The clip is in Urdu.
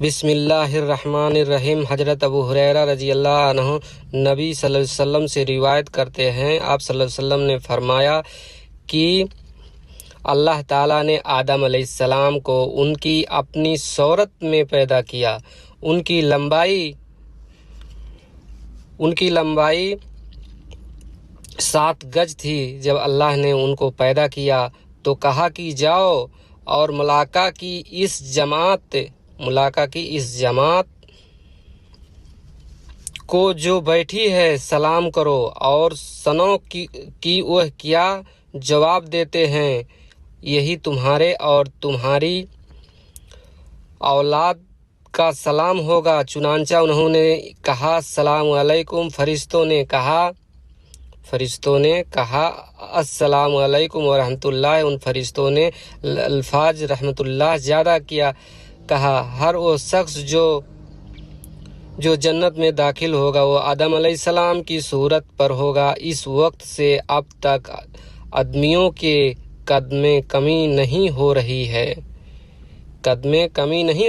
بسم اللہ الرحمن الرحیم۔ حضرت ابو ہریرہ رضی اللہ عنہ نبی صلی اللہ علیہ وسلم سے روایت کرتے ہیں، آپ صلی اللہ علیہ وسلم نے فرمایا کہ اللہ تعالیٰ نے آدم علیہ السلام کو ان کی اپنی صورت میں پیدا کیا۔ ان کی لمبائی 7 گز تھی۔ جب اللہ نے ان کو پیدا کیا تو کہا کہ جاؤ اور ملائکہ کی اس جماعت کو جو بیٹھی ہے سلام کرو، اور سنو کی وہ کیا جواب دیتے ہیں۔ یہی تمہارے اور تمہاری اولاد کا سلام ہوگا۔ چنانچہ انہوں نے کہا السلام علیکم۔ فرشتوں نے کہا السلام علیکم ورحمۃ اللہ۔ ان فرشتوں نے الفاظ رحمۃ اللہ زیادہ کہا۔ ہر وہ شخص جو جنت میں داخل ہوگا وہ آدم علیہ السلام کی صورت پر ہوگا۔ اس وقت سے اب تک آدمیوں کے قد میں کمی نہیں ہو رہی ہے۔